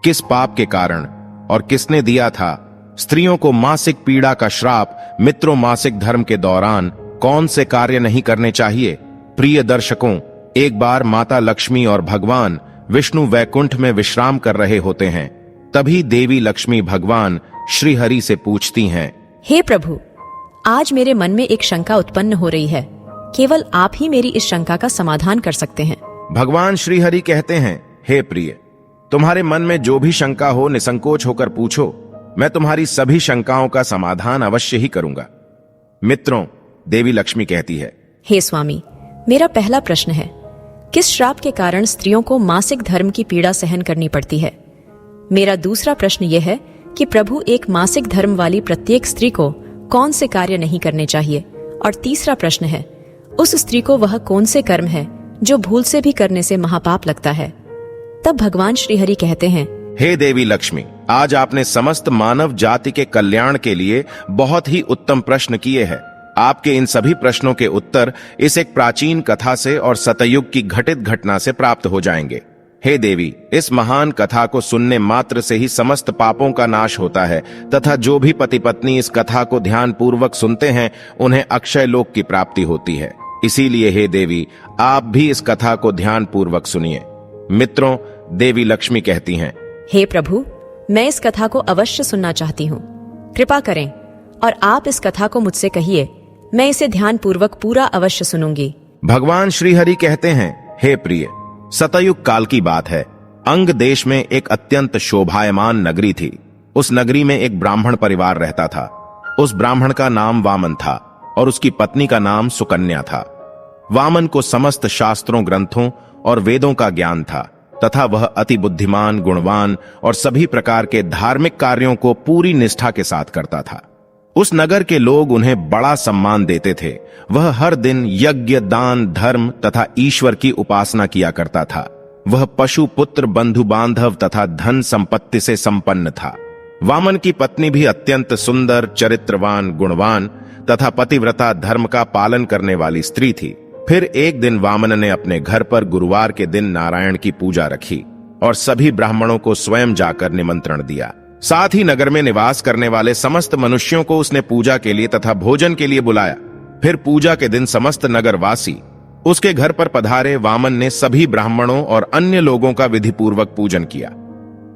किस पाप के कारण और किसने दिया था? स्त्रियों को मासिक पीड़ा का श्राप मित्रों मासिक धर्म के दौरान कौन से कार्य नहीं करने चाहिए? प्रिय दर्शकों, एक बार माता लक्ष्मी और भगवान विष्णु वैकुंठ में विश्राम कर रहे होते हैं। तभी देवी लक्ष्मी भगवान श्री हरि से पूछती हैं, हे प्रभु, आज मेरे मन में एक शंका उत्पन्न हो रही है। केवल आप ही मेरी इस शंका का समाधान कर सकते हैं। भगवान श्री हरि कहते हैं, हे प्रिय, तुम्हारे मन में जो भी शंका हो निसंकोच होकर पूछो, मैं तुम्हारी सभी शंकाओं का समाधान अवश्य ही करूंगा। मित्रों, देवी लक्ष्मी कहती है, हे स्वामी, मेरा पहला प्रश्न है, किस श्राप के कारण स्त्रियों को मासिक धर्म की पीड़ा सहन करनी पड़ती है? मेरा दूसरा प्रश्न यह है कि प्रभु एक मासिक धर्म वाली प्रत्येक स्त्री को कौन से कार्य नहीं करने चाहिए? और तीसरा प्रश्न है, उस स्त्री को वह कौन से कर्म है जो भूल से भी करने से महापाप लगता है? तब भगवान श्री हरि कहते हैं, हे देवी लक्ष्मी, आज आपने समस्त मानव जाति के कल्याण के लिए बहुत ही उत्तम प्रश्न किए हैं। आपके इन सभी प्रश्नों के उत्तर इस एक प्राचीन कथा से और सतयुग की घटित घटना से प्राप्त हो जाएंगे। हे देवी, इस महान कथा को सुनने मात्र से ही समस्त पापों का नाश होता है तथा जो भी पति पत्नी इस कथा को ध्यान पूर्वक सुनते हैं उन्हें अक्षय लोक की प्राप्ति होती है। इसीलिए हे देवी, आप भी इस कथा को ध्यान पूर्वक सुनिए। मित्रों, देवी लक्ष्मी कहती हैं, हे प्रभु, मैं इस कथा को अवश्य सुनना चाहती हूँ। कृपा करें और आप इस कथा को मुझसे कहिए, मैं इसे ध्यान पूर्वक पूरा अवश्य सुनूंगी। भगवान श्री हरि कहते हैं, हे प्रिय, सतयुग काल की बात है। अंग देश में एक अत्यंत शोभायमान नगरी थी। उस नगरी में एक ब्राह्मण परिवार रहता था। उस ब्राह्मण का नाम वामन था और उसकी पत्नी का नाम सुकन्या था। वामन को समस्त शास्त्रों, ग्रंथों और वेदों का ज्ञान था तथा वह अति बुद्धिमान, गुणवान और सभी प्रकार के धार्मिक कार्यों को पूरी निष्ठा के साथ करता था। उस नगर के लोग उन्हें बड़ा सम्मान देते थे। वह हर दिन यज्ञ, दान, धर्म तथा ईश्वर की उपासना किया करता था। वह पशु, पुत्र, बंधु बांधव तथा धन संपत्ति से संपन्न था। वामन की पत्नी भी अत्यंत सुंदर, चरित्रवान, गुणवान तथा पतिव्रता, धर्म का पालन करने वाली स्त्री थी। फिर एक दिन वामन ने अपने घर पर गुरुवार के दिन नारायण की पूजा रखी और सभी ब्राह्मणों को स्वयं जाकर निमंत्रण दिया। साथ ही नगर में निवास करने वाले समस्त मनुष्यों को उसने पूजा के लिए तथा भोजन के लिए बुलाया। फिर पूजा के दिन समस्त नगरवासी उसके घर पर पधारे। वामन ने सभी ब्राह्मणों और अन्य लोगों का विधिपूर्वक पूजन किया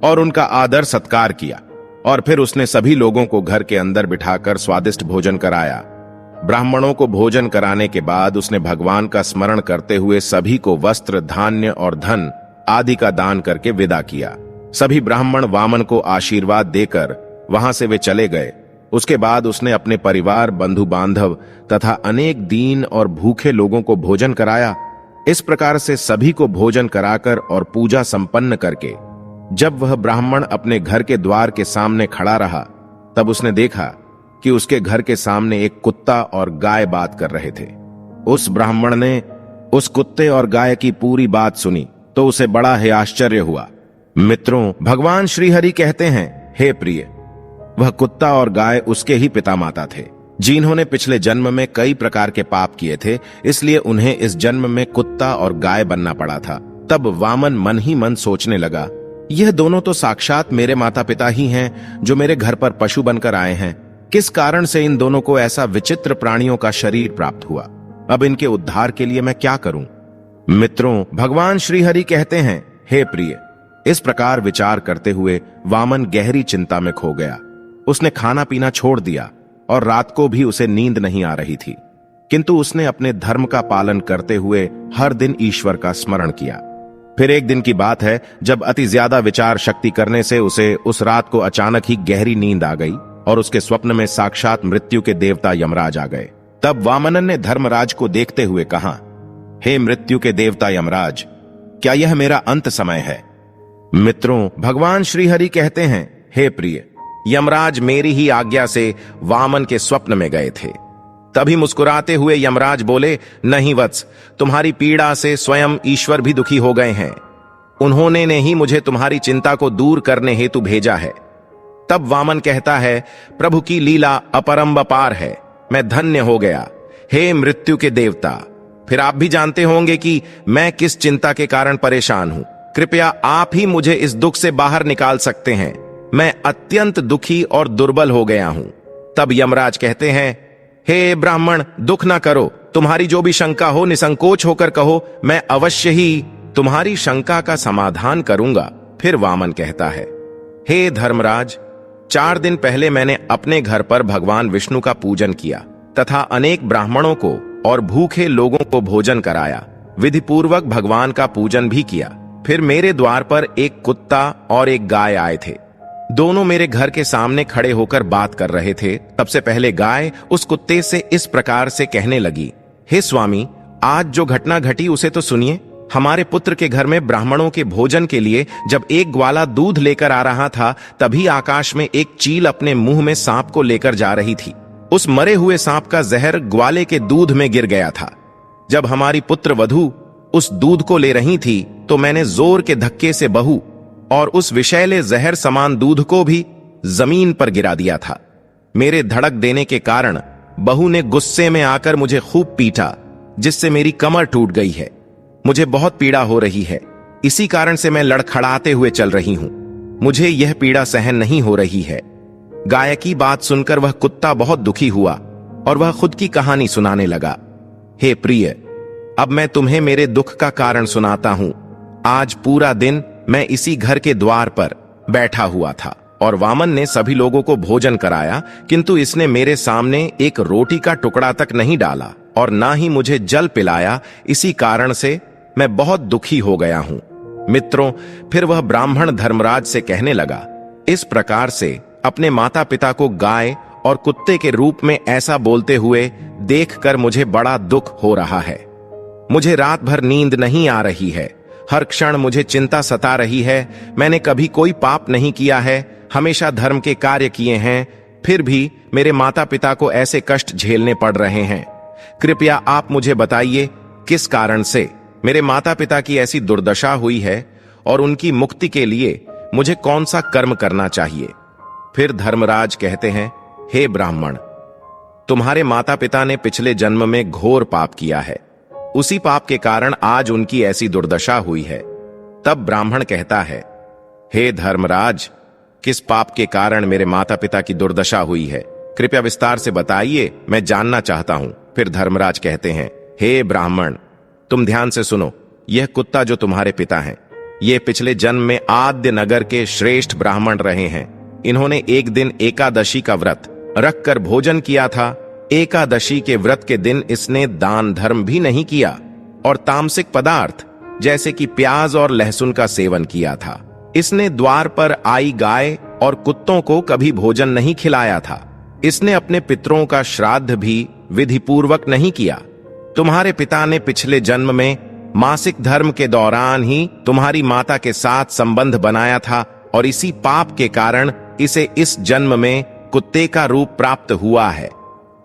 और उनका आदर सत्कार किया और फिर उसने सभी लोगों को घर के अंदर बिठाकर स्वादिष्ट भोजन कराया। ब्राह्मणों को भोजन कराने के बाद उसने भगवान का स्मरण करते हुए सभी को वस्त्र, धान्य और धन आदि का दान करके विदा किया। सभी ब्राह्मण वामन को आशीर्वाद देकर वहां से वे चले गए। उसके बाद उसने अपने परिवार, बंधु बांधव तथा अनेक दीन और भूखे लोगों को भोजन कराया। इस प्रकार से सभी को भोजन कराकर और पूजा संपन्न करके जब वह ब्राह्मण अपने घर के द्वार के सामने खड़ा रहा, तब उसने देखा कि उसके घर के सामने एक कुत्ता और गाय बात कर रहे थे। उस ब्राह्मण ने उस कुत्ते और गाय की पूरी बात सुनी तो उसे बड़ा ही आश्चर्य हुआ। मित्रों, भगवान श्री हरि कहते हैं, हे प्रिय, वह कुत्ता और गाय उसके ही पिता माता थे, जिन्होंने पिछले जन्म में कई प्रकार के पाप किए थे, इसलिए उन्हें इस जन्म में कुत्ता और गाय बनना पड़ा था। तब वामन मन ही मन सोचने लगा, यह दोनों तो साक्षात मेरे माता पिता ही हैं जो मेरे घर पर पशु बनकर आए हैं। किस कारण से इन दोनों को ऐसा विचित्र प्राणियों का शरीर प्राप्त हुआ? अब इनके उद्धार के लिए मैं क्या करूं? मित्रों, भगवान श्री हरि कहते हैं, हे प्रिय, इस प्रकार विचार करते हुए वामन गहरी चिंता में खो गया। उसने खाना पीना छोड़ दिया और रात को भी उसे नींद नहीं आ रही थी, किंतु उसने अपने धर्म का पालन करते हुए हर दिन ईश्वर का स्मरण किया। फिर एक दिन की बात है, जब अति ज्यादा विचार शक्ति करने से उसे उस रात को अचानक ही गहरी नींद आ गई और उसके स्वप्न में साक्षात मृत्यु के देवता यमराज आ गए। तब वामनन ने धर्मराज को देखते हुए कहा, हे मृत्यु के देवता यमराज, क्या यह मेरा अंत समय है? मित्रों, भगवान श्री हरि कहते हैं, हे प्रिय, यमराज मेरी ही आज्ञा से वामन के स्वप्न में गए थे। तभी मुस्कुराते हुए यमराज बोले, नहीं वत्स, तुम्हारी पीड़ा से स्वयं ईश्वर भी दुखी हो गए हैं। उन्होंने ने ही मुझे तुम्हारी चिंता को दूर करने हेतु भेजा है। तब वामन कहता है, प्रभु की लीला अपरंपार है, मैं धन्य हो गया। हे मृत्यु के देवता, फिर आप भी जानते होंगे कि मैं किस चिंता के कारण परेशान हूं। कृपया आप ही मुझे इस दुख से बाहर निकाल सकते हैं। मैं अत्यंत दुखी और दुर्बल हो गया हूं। तब यमराज कहते हैं, हे ब्राह्मण, दुख ना करो। तुम्हारी जो भी शंका हो निसंकोच होकर कहो, मैं अवश्य ही तुम्हारी शंका का समाधान करूंगा। फिर वामन कहता है, हे धर्मराज, 4 दिन पहले मैंने अपने घर पर भगवान विष्णु का पूजन किया तथा अनेक ब्राह्मणों को और भूखे लोगों को भोजन कराया। विधि पूर्वक भगवान का पूजन भी किया। फिर मेरे द्वार पर एक कुत्ता और एक गाय आए थे। दोनों मेरे घर के सामने खड़े होकर बात कर रहे थे। सबसे पहले गाय उस कुत्ते से इस प्रकार से कहने लगी, हे स्वामी, आज जो घटना घटी उसे तो सुनिए। हमारे पुत्र के घर में ब्राह्मणों के भोजन के लिए जब एक ग्वाला दूध लेकर आ रहा था, तभी आकाश में एक चील अपने मुंह में सांप को लेकर जा रही थी। उस मरे हुए सांप का जहर ग्वाले के दूध में गिर गया था। जब हमारी पुत्र वधू उस दूध को ले रही थी तो मैंने जोर के धक्के से बहू और उस विषैले जहर समान दूध को भी जमीन पर गिरा दिया था। मेरे धड़क देने के कारण बहू ने गुस्से में आकर मुझे खूब पीटा, जिससे मेरी कमर टूट गई है। मुझे बहुत पीड़ा हो रही है। इसी कारण से मैं लड़खड़ाते हुए चल रही हूं। मुझे यह पीड़ा सहन नहीं हो रही है। गाय की बात सुनकर वह कुत्ता बहुत दुखी हुआ और वह खुद की कहानी सुनाने लगा। हे प्रिय, अब मैं तुम्हें मेरे दुख का कारण सुनाता हूं। आज पूरा दिन मैं इसी घर के द्वार पर बैठा हुआ था और वामन ने सभी लोगों को भोजन कराया, किंतु इसने मेरे सामने एक रोटी का टुकड़ा तक नहीं डाला और ना ही मुझे जल पिलाया। इसी कारण से मैं बहुत दुखी हो गया हूं। मित्रों, फिर वह ब्राह्मण धर्मराज से कहने लगा, इस प्रकार से अपने माता पिता को गाय और कुत्ते के रूप में ऐसा बोलते हुए देखकर मुझे बड़ा दुख हो रहा है। मुझे रात भर नींद नहीं आ रही है। हर क्षण मुझे चिंता सता रही है। मैंने कभी कोई पाप नहीं किया है, हमेशा धर्म के कार्य किए हैं, फिर भी मेरे माता पिता को ऐसे कष्ट झेलने पड़ रहे हैं। कृपया आप मुझे बताइए, किस कारण से मेरे माता पिता की ऐसी दुर्दशा हुई है और उनकी मुक्ति के लिए मुझे कौन सा कर्म करना चाहिए। फिर धर्मराज कहते हैं, हे ब्राह्मण, तुम्हारे माता पिता ने पिछले जन्म में घोर पाप किया है। उसी पाप के कारण आज उनकी ऐसी दुर्दशा हुई है। तब ब्राह्मण कहता है, हे धर्मराज, किस पाप के कारण मेरे माता पिता की दुर्दशा हुई है, कृपया विस्तार से बताइए, मैं जानना चाहता हूं। फिर धर्मराज कहते हैं, हे ब्राह्मण, तुम ध्यान से सुनो। यह कुत्ता जो तुम्हारे पिता हैं, ये पिछले जन्म में आद्य नगर के श्रेष्ठ ब्राह्मण रहे हैं। इन्होंने एक दिन एकादशी का व्रत रखकर भोजन किया था। एकादशी के व्रत के दिन इसने दान धर्म भी नहीं किया और तामसिक पदार्थ जैसे कि प्याज और लहसुन का सेवन किया था। इसने द्वार पर आई गाय और कुत्तों को कभी भोजन नहीं खिलाया था। इसने अपने पितरों का श्राद्ध भी विधि पूर्वक नहीं किया। तुम्हारे पिता ने पिछले जन्म में मासिक धर्म के दौरान ही तुम्हारी माता के साथ संबंध बनाया था और इसी पाप के कारण इसे इस जन्म में कुत्ते का रूप प्राप्त हुआ है।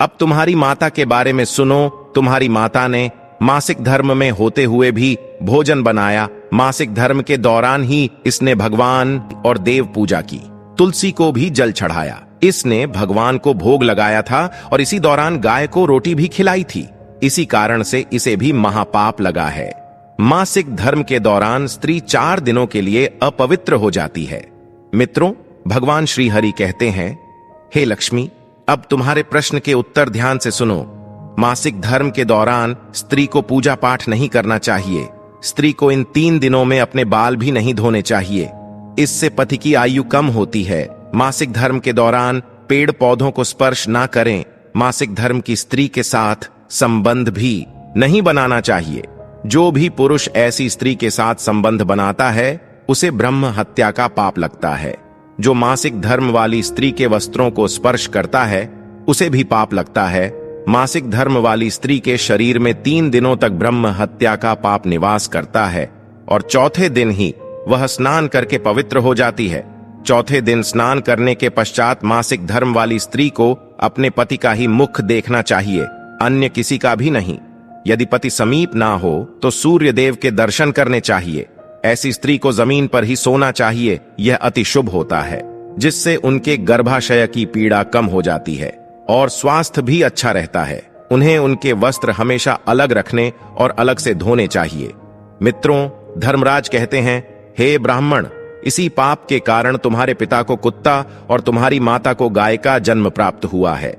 अब तुम्हारी माता के बारे में सुनो। तुम्हारी माता ने मासिक धर्म में होते हुए भी भोजन बनाया। मासिक धर्म के दौरान ही इसने भगवान और देव पूजा की। तुलसी को भी जल चढ़ाया। इसने भगवान को भोग लगाया था और इसी दौरान गाय को रोटी भी खिलाई थी। इसी कारण से इसे भी महापाप लगा है। मासिक धर्म के दौरान स्त्री 4 दिनों के लिए अपवित्र हो जाती है। मित्रों, भगवान श्री हरि कहते हैं, हे लक्ष्मी, अब तुम्हारे प्रश्न के उत्तर ध्यान से सुनो। मासिक धर्म के दौरान स्त्री को पूजा पाठ नहीं करना चाहिए। स्त्री को इन 3 दिनों में अपने बाल भी नहीं धोने चाहिए। इससे पति की आयु कम होती है। मासिक धर्म के दौरान पेड़ पौधों को स्पर्श ना करें। मासिक धर्म की स्त्री के साथ संबंध भी नहीं बनाना चाहिए। जो भी पुरुष ऐसी स्त्री के साथ संबंध बनाता है उसे ब्रह्म हत्या का पाप लगता है। जो मासिक धर्म वाली स्त्री के वस्त्रों को स्पर्श करता है उसे भी पाप लगता है। मासिक धर्म वाली स्त्री के शरीर में 3 दिनों तक ब्रह्म हत्या का पाप निवास करता है और चौथे दिन ही वह स्नान करके पवित्र हो जाती है। चौथे दिन स्नान करने के पश्चात मासिक धर्म वाली स्त्री को अपने पति का ही मुख देखना चाहिए, अन्य किसी का भी नहीं। यदि पति समीप ना हो तो सूर्य देव के दर्शन करने चाहिए। ऐसी स्त्री को जमीन पर ही सोना चाहिए। यह अति शुभ होता है, जिससे उनके गर्भाशय की पीड़ा कम हो जाती है और स्वास्थ्य भी अच्छा रहता है। उन्हें उनके वस्त्र हमेशा अलग रखने और अलग से धोने चाहिए। मित्रों, धर्मराज कहते हैं, हे ब्राह्मण, इसी पाप के कारण तुम्हारे पिता को कुत्ता और तुम्हारी माता को गाय का जन्म प्राप्त हुआ है।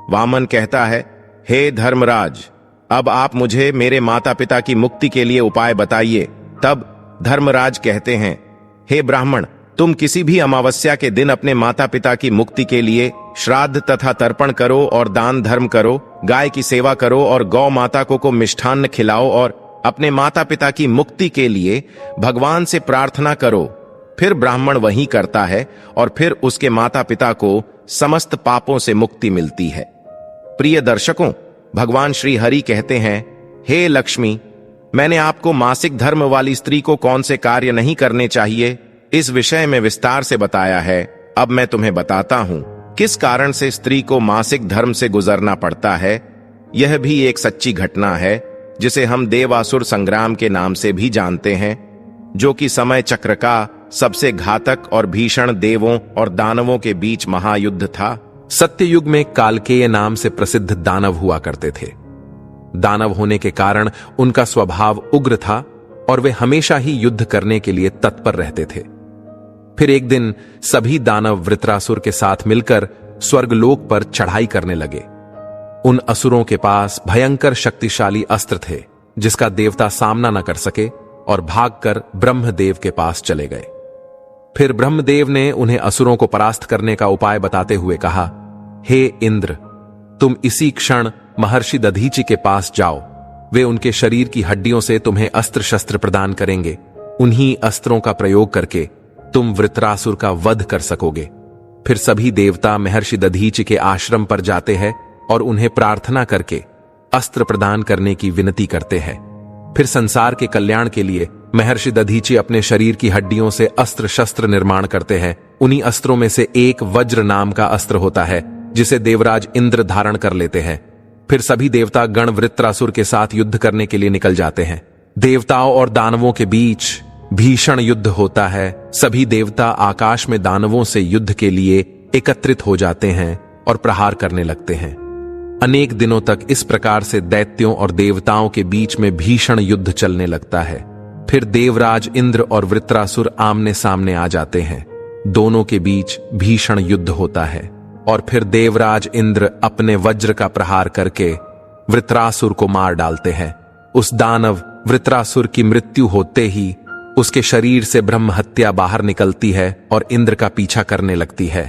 वामन कहता है, हे धर्मराज, अब आप मुझे मेरे माता पिता की मुक्ति के लिए उपाय बताइए। तब धर्मराज कहते हैं, हे ब्राह्मण, तुम किसी भी अमावस्या के दिन अपने माता पिता की मुक्ति के लिए श्राद्ध तथा तर्पण करो और दान धर्म करो, गाय की सेवा करो और गौ माता को मिष्ठान्न खिलाओ और अपने माता पिता की मुक्ति के लिए भगवान से प्रार्थना करो। फिर ब्राह्मण वही करता है और फिर उसके माता पिता को समस्त पापों से मुक्ति मिलती है। प्रिय दर्शकों, भगवान श्री हरि कहते हैं, हे लक्ष्मी, मैंने आपको मासिक धर्म वाली स्त्री को कौन से कार्य नहीं करने चाहिए, इस विषय में विस्तार से बताया है। अब मैं तुम्हें बताता हूं किस कारण से स्त्री को मासिक धर्म से गुजरना पड़ता है। यह भी एक सच्ची घटना है जिसे हम देवासुर संग्राम के नाम से भी जानते हैं, जो कि समय चक्र का सबसे घातक और भीषण देवों और दानवों के बीच महायुद्ध था। सत्ययुग में कालकेय नाम से प्रसिद्ध दानव हुआ करते थे। दानव होने के कारण उनका स्वभाव उग्र था और वे हमेशा ही युद्ध करने के लिए तत्पर रहते थे। फिर एक दिन सभी दानव वृत्रासुर के साथ मिलकर स्वर्गलोक पर चढ़ाई करने लगे। उन असुरों के पास भयंकर शक्तिशाली अस्त्र थे जिसका देवता सामना न कर सके और भागकर ब्रह्मदेव के पास चले गए। फिर ब्रह्मदेव ने उन्हें असुरों को परास्त करने का उपाय बताते हुए कहा, हे इंद्र, तुम इसी क्षण महर्षि दधीचि के पास जाओ। वे उनके शरीर की हड्डियों से तुम्हें अस्त्र शस्त्र प्रदान करेंगे। उन्हीं अस्त्रों का प्रयोग करके तुम वृत्रासुर का वध कर सकोगे। फिर सभी देवता महर्षि दधीचि के आश्रम पर जाते हैं और उन्हें प्रार्थना करके अस्त्र प्रदान करने की विनती करते हैं। फिर संसार के कल्याण के लिए महर्षि दधीचि अपने शरीर की हड्डियों से अस्त्र शस्त्र निर्माण करते हैं। उन्हीं अस्त्रों में से एक वज्र नाम का अस्त्र होता है जिसे देवराज इंद्र धारण कर लेते हैं। फिर सभी देवता गण वृत्रासुर के साथ युद्ध करने के लिए निकल जाते हैं। देवताओं और दानवों के बीच भीषण युद्ध होता है। सभी देवता आकाश में दानवों से युद्ध के लिए एकत्रित हो जाते हैं और प्रहार करने लगते हैं। अनेक दिनों तक इस प्रकार से दैत्यों और देवताओं के बीच में भीषण युद्ध चलने लगता है। फिर देवराज इंद्र और वृत्रासुर आमने सामने आ जाते हैं। दोनों के बीच भीषण युद्ध होता है और फिर देवराज इंद्र अपने वज्र का प्रहार करके वृत्रासुर को मार डालते हैं। उस दानव वृत्रासुर की मृत्यु होते ही उसके शरीर से ब्रह्म हत्या बाहर निकलती है और इंद्र का पीछा करने लगती है।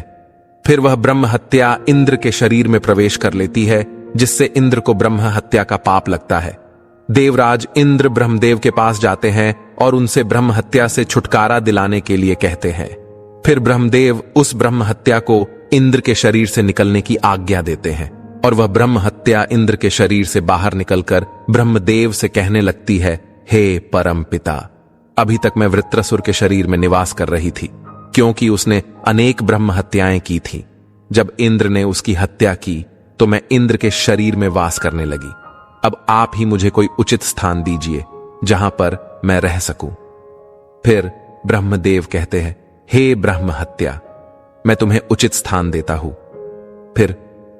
फिर वह ब्रह्म हत्या इंद्र के शरीर में प्रवेश कर लेती है, जिससे इंद्र को ब्रह्म हत्या का पाप लगता है। देवराज इंद्र ब्रह्मदेव के पास जाते हैं और उनसे ब्रह्म हत्या से छुटकारा दिलाने के लिए कहते हैं। फिर ब्रह्मदेव उस ब्रह्म हत्या को इंद्र के शरीर से निकलने की आज्ञा देते हैं और वह ब्रह्म हत्या इंद्र के शरीर से बाहर निकलकर ब्रह्मदेव से कहने लगती है, हे परम पिता, अभी तक मैं वृत्रासुर के शरीर में निवास कर रही थी, क्योंकि उसने अनेक ब्रह्म हत्याएं की थी। जब इंद्र ने उसकी हत्या की तो मैं इंद्र के शरीर में वास करने लगी। अब आप ही मुझे कोई उचित स्थान दीजिए जहां पर मैं रह सकूं। फिर ब्रह्मदेव कहते हैं, हे ब्रह्म हत्या, मैं तुम्हें उचित स्थान देता हूं। फिर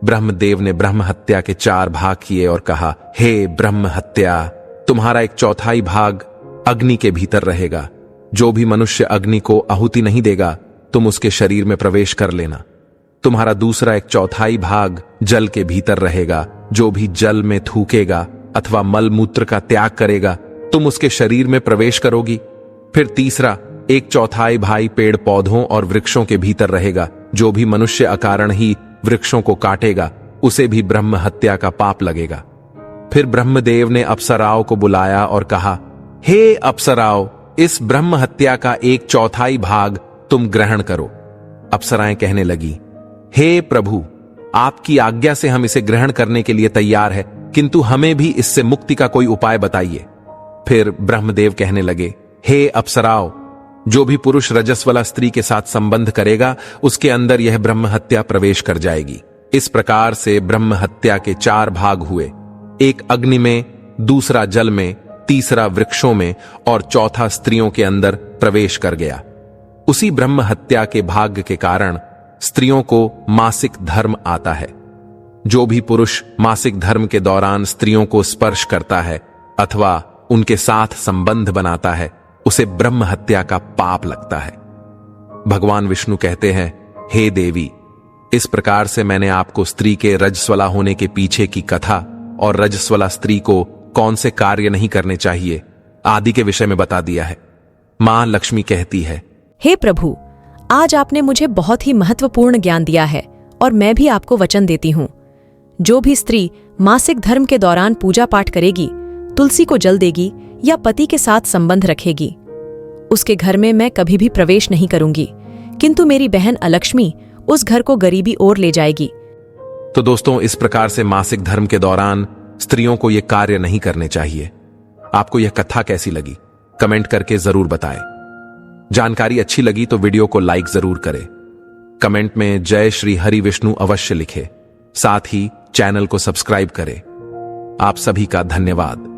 ब्रह्मदेव ने ब्रह्म हत्या के 4 भाग किए और कहा, हे ब्रह्म हत्या, तुम्हारा 1/4 भाग अग्नि के भीतर रहेगा। जो भी मनुष्य अग्नि को आहुति नहीं देगा, तुम उसके शरीर में प्रवेश कर लेना। तुम्हारा दूसरा 1/4 भाग जल के भीतर रहेगा। जो भी जल में थूकेगा अथवा मल मूत्र का त्याग करेगा, तुम उसके शरीर में प्रवेश करोगी। फिर तीसरा 1/4 भाग पेड़ पौधों और वृक्षों के भीतर रहेगा। जो भी मनुष्य अकारण ही वृक्षों को काटेगा, उसे भी ब्रह्म हत्या का पाप लगेगा। फिर ब्रह्मदेव ने अप्सराओं को बुलाया और कहा, हे अप्सराओं, इस ब्रह्म हत्या का 1/4 भाग तुम ग्रहण करो। अप्सराएं कहने लगी, हे प्रभु, आपकी आज्ञा से हम इसे ग्रहण करने के लिए तैयार है, किंतु हमें भी इससे मुक्ति का कोई उपाय बताइए। फिर ब्रह्मदेव कहने लगे, हे अप्सराओं, जो भी पुरुष रजस वाला स्त्री के साथ संबंध करेगा, उसके अंदर यह ब्रह्म हत्या प्रवेश कर जाएगी। इस प्रकार से ब्रह्म हत्या के 4 भाग हुए, एक अग्नि में, दूसरा जल में, तीसरा वृक्षों में और चौथा स्त्रियों के अंदर प्रवेश कर गया। उसी ब्रह्म हत्या के भाग्य के कारण स्त्रियों को मासिक धर्म आता है। जो भी पुरुष मासिक धर्म के दौरान स्त्रियों को स्पर्श करता है अथवा उनके साथ संबंध बनाता है, उसे ब्रह्म हत्या का पाप लगता है। भगवान विष्णु कहते हैं, हे देवी, इस प्रकार से मैंने आपको स्त्री के रजस्वला होने के पीछे की कथा और रजस्वला स्त्री को कौन से कार्य नहीं करने चाहिए आदि के विषय में बता दिया है। मां लक्ष्मी कहती है, हे प्रभु, आज आपने मुझे बहुत ही महत्वपूर्ण ज्ञान दिया है और मैं भी आपको वचन देती हूँ, जो भी स्त्री मासिक धर्म के दौरान पूजा पाठ करेगी, तुलसी को जल देगी या पति के साथ संबंध रखेगी, उसके घर में मैं कभी भी प्रवेश नहीं करूंगी, किंतु मेरी बहन अलक्ष्मी उस घर को गरीबी ओर ले जाएगी। तो दोस्तों, इस प्रकार से मासिक धर्म के दौरान स्त्रियों को यह कार्य नहीं करने चाहिए। आपको यह कथा कैसी लगी कमेंट करके जरूर बताएं। जानकारी अच्छी लगी तो वीडियो को लाइक जरूर करें। कमेंट में जय श्री हरि विष्णु अवश्य लिखें। साथ ही चैनल को सब्सक्राइब करें। आप सभी का धन्यवाद।